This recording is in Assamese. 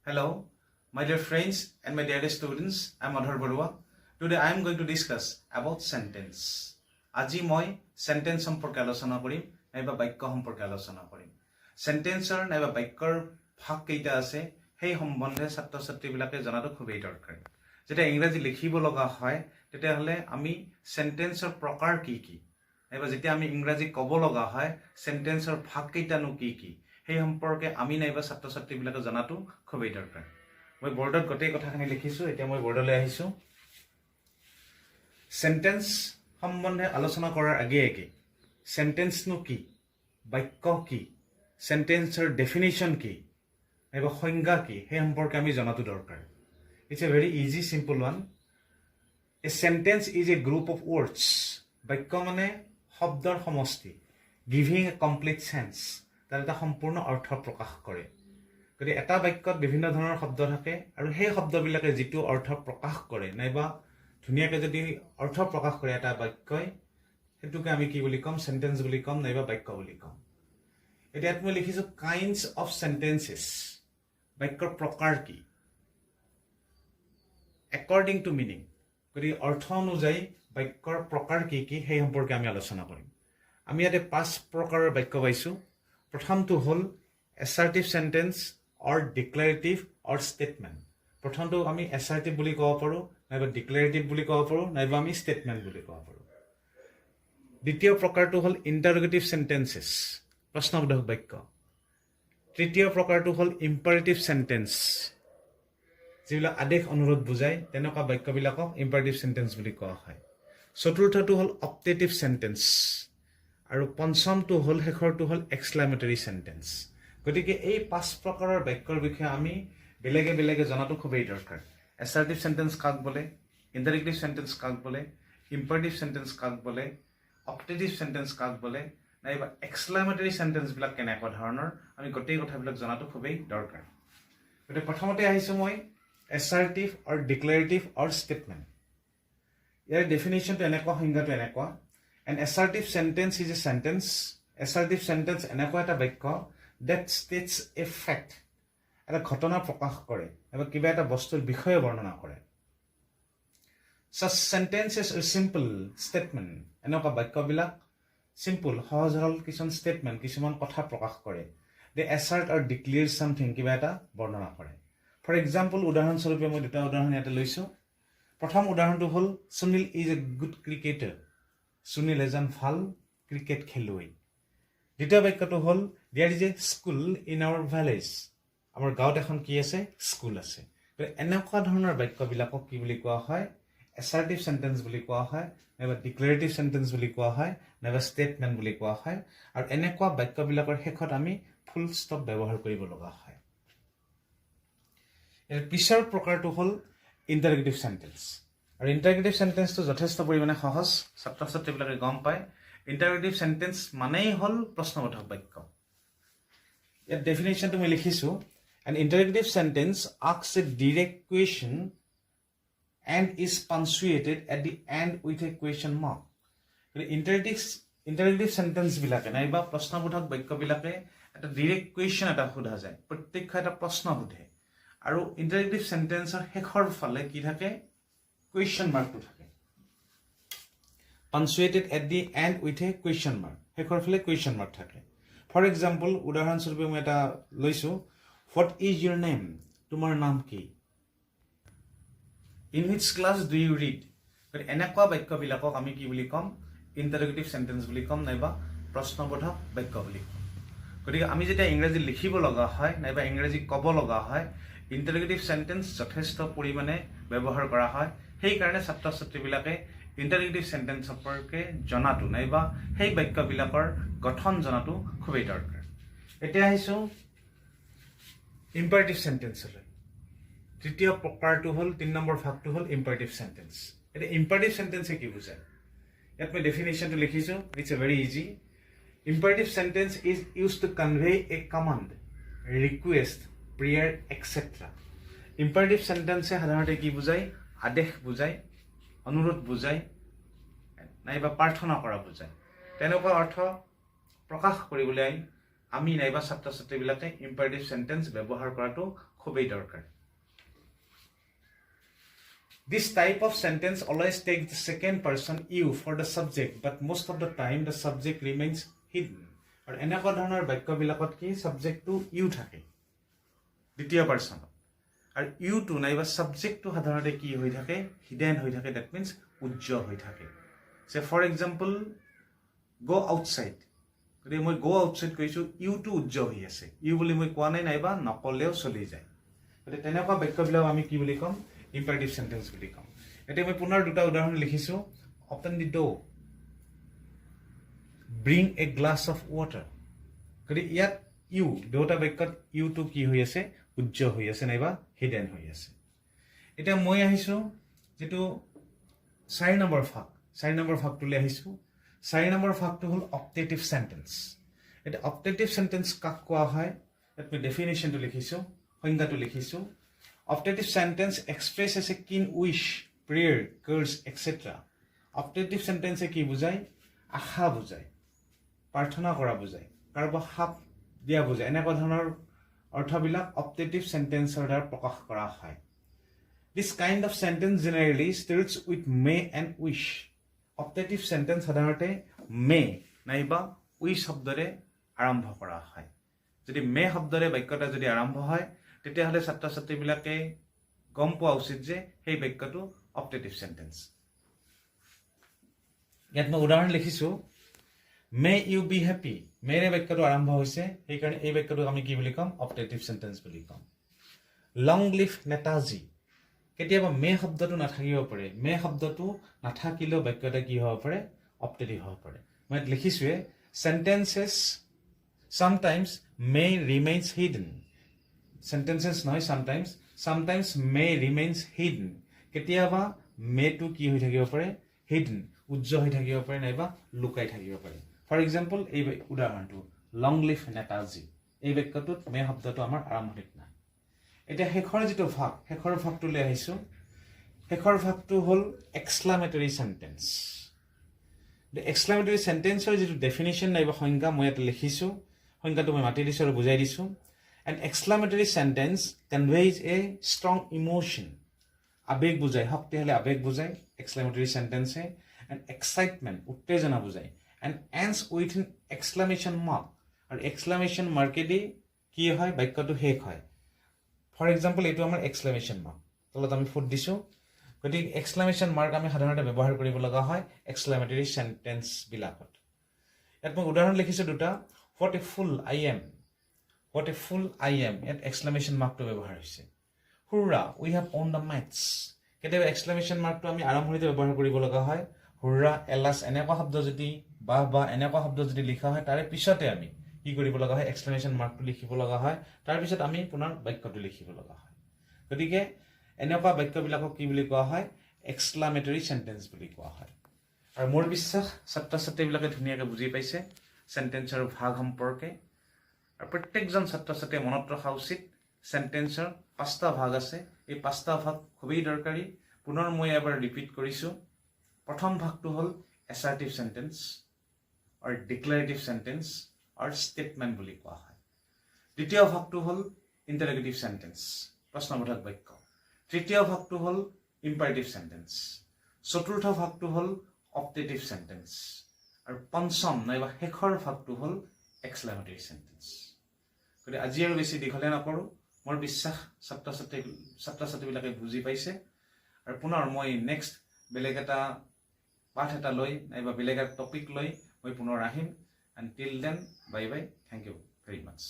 Hello, my dear friends and my dear students. I am Madhur Barua. Today I am going to discuss about sentence. আজি মই sentence সম্পর্কে আলোচনা কৰিম নাইবা বাক্য সম্পৰ্কে আলোচনা কৰিম। Sentenceৰ নাইবা বাক্যৰ ভাগ কেইটা আছে সেই সম্বন্ধে ছাত্ৰ-ছাত্ৰীবিলাকে জনাটো খুবেই দৰকাৰী। যেতিয়া ইংৰাজী লিখিব লগা হয় তেতিয়াহলে আমি sentenceৰ প্ৰকাৰ কি কি নাইবা যেতিয়া আমি ইংৰাজী ক'ব লগা হয় sentenceৰ ভাগ কেইটানো কি কি সেই সম্পৰ্কে আমি নাইবা ছাত্ৰ-ছাত্ৰীবিলাকে জনাটো খুবেই দৰকাৰ। মই বৰ্ডত গোটেই কথাখিনি লিখিছো। এতিয়া মই বৰ্ডলৈ আহিছো। সেন্টেন্স সম্বন্ধে আলোচনা কৰাৰ আগে সেন্টেন্স নো কি, বাক্য কি, সেন্টেন্সৰ ডেফিনিশন কি নাইবা সংজ্ঞা কি সেই সম্পৰ্কে আমি জনাটো দৰকাৰ। It's a very easy simple one. A sentence is a group of words. বাক্য মানে শব্দৰ সমষ্টি, giving a complete sense. তাৰ এটা সম্পূৰ্ণ অৰ্থ প্ৰকাশ কৰে। গতিকে এটা বাক্যত বিভিন্ন ধৰণৰ শব্দ থাকে আৰু সেই শব্দবিলাকে যিটো অৰ্থ প্ৰকাশ কৰে নাইবা ধুনীয়াকৈ যদি অৰ্থ প্ৰকাশ কৰে এটা বাক্যই সেইটোকে আমি কি বুলি ক'ম, সেন্টেন্স বুলি ক'ম নাইবা বাক্য বুলি ক'ম। এতিয়া মই লিখিছো কাইণ্ডছ অফ সেন্টেন্সেস। বাক্যৰ প্ৰকাৰ কি according to meaning। গতিকে অৰ্থ অনুযায়ী বাক্যৰ প্ৰকাৰ কি কি সেই সম্পৰ্কে আমি আলোচনা কৰিম। আমি ইয়াতে 5 প্ৰকাৰৰ বাক্য পাইছো। প্ৰথমটো হ'ল assertive sentence or declarative or statement। প্ৰথমটো আমি assertive বুলি ক'ব পাৰো নাইবা declarative বুলি ক'ব পাৰো নাইবা আমি statement বুলি ক'ব পাৰো। দ্বিতীয় প্ৰকাৰটো হ'ল interrogative sentences, প্ৰশ্নবোধক বাক্য। তৃতীয় প্ৰকাৰটো হ'ল imperative sentence, যিবিলাক আদেশ অনুৰোধ বুজায় তেনেকুৱা বাক্যবিলাকক imperative sentence বুলি কোৱা হয়। চতুৰ্থটো হ'ল optative sentence আৰু পঞ্চমটো হ'ল শেষৰটো হ'ল exclamatory sentence। গতিকে এই 5 প্ৰকাৰৰ বাক্যৰ বিষয়ে আমি বেলেগে বেলেগে জনাটো খুবেই দৰকাৰ। assertive sentence কাক বলে, interrogative sentence কাক বলে, imperative sentence কাক বলে, optative sentence কাক বলে নাইবা exclamatory sentence বিলাক কেনেকুৱা ধৰণৰ আমি গোটেই কথাবিলাক জনাটো খুবেই দৰকাৰ। গতিকে প্ৰথমতে আহিছো মই assertive or declarative or statement। ইয়াৰ ডেফিনিশনটো এনেকুৱা, সংজ্ঞাটো এনেকুৱা। An assertive sentence is a sentence. Assertive sentence এনেকুৱা এটা বাক্য that states a fact, এটা ঘটনা প্ৰকাশ কৰে বা কিবা এটা বস্তুৰ বিষয়ে বৰ্ণনা কৰে। Such sentences are simple statement। এনেকুৱা বাক্যবিলাক simple, সহজ সৰল কিছুমান statement, কিছুমান কথা প্ৰকাশ কৰে। They assert or declare something, কিবা এটা বৰ্ণনা কৰে। For example, উদাহৰণস্বৰূপে মই দুটা উদাহৰণ ইয়াতে লৈছো। প্ৰথম উদাহৰণটো হ'ল Sunil is a good cricketer। Sunil এজন ভাল ক্ৰিকেট খেলুৱৈ। দ্বিতীয় বাক্যটো হ'ল there is a school in our village। আমাৰ গাঁৱত এখন কি আছে, স্কুল আছে। তো এনেকুৱা ধৰণৰ বাক্যবিলাকক কি বুলি কোৱা হয়, assertive sentence বুলি কোৱা হয় নাইবা declarative sentence বুলি কোৱা হয় নাইবা statement বুলি কোৱা হয়। আৰু এনেকুৱা বাক্যবিলাকৰ শেষত আমি ফুল ষ্টপ ব্যৱহাৰ কৰিব লগা হয়। এৰ পিছৰ প্ৰকাৰটো হ'ল interrogative sentence। আৰু interrogative sentence তো যথেষ্ট পৰিমাণে সহজ, ছাত্ৰ-ছাত্ৰীবিলাকে গম পায়। interrogative sentence মানেই হ'ল প্ৰশ্নবোধক বাক্য। ইয়াৰ ডেফিনিশনটো মই লিখিছো। An interrogative sentence asks a direct question and is punctuated at the end with a question mark। interrogative sentence বিলাকে নাইবা প্ৰশ্নবোধক বাক্যবিলাকে এটা ডাইৰেক্ট কুৱেশ্যন এটা সোধা যায়, প্ৰত্যক্ষ এটা প্ৰশ্ন সোধে। আৰু interrogative sentenceৰ শেষৰ ফালে কি থাকে, question markটো থাকে। punctuated at the end with a question mark, শেষৰ ফালে question mark থাকে। For example, উদাহৰণস্বৰূপে মই এটা লৈছো, what is your name? তোমাৰ নাম কি? In which class do you read? এনেকুৱা বাক্যবিলাকক আমি কি বুলি ক'ম, interrogative sentence বুলি ক'ম নাইবা প্ৰশ্নবোধক বাক্য বুলি ক'ম। গতিকে আমি যেতিয়া ইংৰাজী লিখিব লগা হয় নাইবা ইংৰাজী ক'ব লগা হয় interrogative sentence যথেষ্ট পৰিমাণে ব্যৱহাৰ কৰা হয়। সেইকাৰণে ছাত্ৰ-ছাত্ৰীবিলাকে interrogative sentence সম্পৰ্কে জনাটো নাইবা সেই বাক্যবিলাকৰ গঠন জনাটো খুবেই দৰকাৰ। এতিয়া আহিছো imperative sentence লৈ। তৃতীয় প্ৰকাৰটো হ'ল 3 নম্বৰ ভাগটো হ'ল imperative sentence। এতিয়া imperative sentence কি বুজায়, ইয়াত মই ডেফিনিশনটো লিখিছো। It's a very easy. Imperative sentence is used to convey a command, request, prayer, etc. imperative sentence সাধাৰণতে কি বুজায়, আদেশ বুজায়, অনুৰোধ বুজায় নাইবা প্ৰাৰ্থনা কৰা বুজায়। তেনেকুৱা অৰ্থ প্ৰকাশ কৰিবলৈ আমি নাইবা ছাত্ৰ-ছাত্ৰীবিলাকে imperative sentence ব্যৱহাৰ কৰাটো খুবেই দৰকাৰ This type of sentence always takes the second person you for the subject, but most of the time the subject remains hidden. আৰু এনেকুৱা ধৰণৰ বাক্যবিলাকত কি সাবজেক্টটো ইউ থাকে দ্বিতীয় পাৰ্সনত আৰু ইউটো নাইবা সাবজেক্টটো সাধাৰণতে কি হৈ থাকে হিডেন হৈ থাকে দ্যাট মিন্স উজ্জ্বল হৈ থাকে সে ফৰ এক্সাম্পল গো আউটসাইড যদি মই গো আউটসাইড কৈছো ইউটো উজ্জ্বল হৈ আছে ইউ বুলি মই কোৱা নাই নাইবা নকলেও চলি যায় গতিকে তেনেকুৱা বাক্যবিলাক আমি কি বুলি ক'ম imperative sentence বুলি কম এতিয়া মই পুনৰ দুটা উদাহৰণ লিখিছো open the door bring a glass of water গতি ইয়াত ইউ দুটা বাক্যত ইউ টু কি হৈ আছে উজ্জ্বল হৈ আছে নাইবা হিডেন হৈ আছে এতিয়া মই আহিছো যেটো 4 নম্বৰ ভাগটোলৈ আহিছো 4 নম্বৰ ভাগটো হ'ল optative sentence এটা optative sentence কাক কোৱা হয় এত মই ডেফিনিশনটো লিখিছো সংজ্ঞাটো লিখিছো Optative sentence expresses a keen wish, prayer, curse, etc. Optative sentence কি বুজায় আশা বুজায় প্ৰাৰ্থনা কৰা বুজায় কাৰোবাক হাপ দিয়া বুজায় এনেকুৱা ধৰণৰ অৰ্থবিলাক optative sentence ৰ দ্বাৰা প্ৰকাশ কৰা হয় This kind of sentence generally starts with may and wish Optative sentence সাধাৰণতে may নাইবা wish শব্দৰে আৰম্ভ কৰা হয় যদি may শব্দৰে বাক্যটা যদি আৰম্ভ হয় তেতিয়াহলে ছাত্ৰ-ছাত্ৰীবিলাকে গম পোৱা উচিত যে সেই বাক্যটো অপটেটিভ সেন্টেন্স ইয়াত মই উদাহৰণ লিখিছো মে ইউ বি হ্যাপি মেৰে বাক্যটো আৰম্ভ হৈছে সেই কাৰণে এই বাক্যটো আমি কি বুলি কম অপটেটিভ সেন্টেন্স বুলি কম লং লিভ নেতাজী কেতিয়াবা মে শব্দটো নাথাকিব পাৰে মে শব্দটো নাথাকিলেও বাক্যটা কি হ'ব পাৰে অপটেটিভ হ'ব পাৰে মই লিখিছোৱে sentences sometimes may remains hidden sentences নহয় sometimes may remains hidden কেতিয়াবা may to কি হৈ থাকিব পাৰে hidden উজ্জ্বল হৈ থাকিব পাৰে নাইবা লুকাই থাকিব পাৰে ফৰ এক্সাম্পল এই উদাহৰণটো লং লিভ নেতাজী এই বাক্যটোত may শব্দটো আমাৰ আৰম্ভণিত নাই এটা শেষৰ যেটো ভাগ শেষৰ ভাগটো লৈ আহিছো শেষৰ ভাগটো হ'ল exclamatory sentence the exclamatory sentence ৰ যেটো ডেফিনিশন নাইবা সংজ্ঞা মই এটা লিখিছো সংজ্ঞাটো মই মাতি দিছো আৰু বুজাই দিছো An exclamatory sentence conveys a strong emotion. Abeg bujai, শক্তিশালী আবেগ বুজায় exclamatory sentence and excitement, উত্তেজনা বুজায় and ends with an exclamation mark. আৰু exclamation mark এদি কি হয় বাক্যটো শেষ হয় For example, এইটো আমাৰ exclamation mark. তলত আমি ফুট দিছো গতিকে exclamation mark আমি সাধাৰণতে ব্যৱহাৰ কৰিব লগা হয় exclamatory sentence বিলাকত ইয়াত মই উদাহৰণ লিখিছো দুটা What a fool I am What a fool I am at exclamation mark to ব্যৱহাৰ হৈছে Hurrah we have won the match কেতিয়াবা exclamation mark to আমি আৰম্ভণিতে ব্যৱহাৰ কৰিব লগা হয় Hurrah alas এনেকুৱা শব্দ যদি বা এনেকুৱা শব্দ যদি লিখা হয় তাৰে পিছতে আমি কি কৰিব লগা হয় exclamation mark to লিখিব লগা হয় তাৰ পিছত আমি পুনৰ বাক্যটো লিখিব লগা হয় গতিকে এনেকুৱা বাক্যবিলাকক কি বুলি কোৱা হয় exclamatory sentence বুলি কোৱা হয় আৰু মোৰ বিশ্বাস ছাত্ৰ-ছাত্ৰীবিলাকে ধুনীয়াকৈ বুজি পাইছে সেন্টেন্সৰ ভাগ সম্পৰ্কে আৰু প্ৰত্যেকজন ছাত্ৰ-ছাত্ৰীয়ে মনত ৰখা উচিত সেন্টেন্সৰ পাঁচটা ভাগ আছে এই পাঁচটা ভাগ খুবেই দৰকাৰী পুনৰ মই এবাৰ ৰিপিট কৰিছো প্ৰথম ভাগটো হ'ল assertive sentence or declarative sentence or statement বুলি কোৱা হয় দ্বিতীয় ভাগটো হ'ল interrogative sentence প্ৰশ্নবোধক বাক্য তৃতীয় ভাগটো হ'ল imperative sentence চতুৰ্থ ভাগটো হ'ল optative sentence আৰু পঞ্চম নাইবা শেষৰ ভাগটো হ'ল exclamatory sentence গতিকে আজি আৰু বেছি দীঘলীয়া নকৰো মোৰ বিশ্বাস ছাত্ৰ-ছাত্ৰীবিলাকে বুজি পাইছে আৰু পুনৰ মই নেক্সট বেলেগ এটা পাঠ এটা লৈ নাইবা বেলেগ এটা টপিক লৈ মই পুনৰ আহিম until then bye bye thank you very much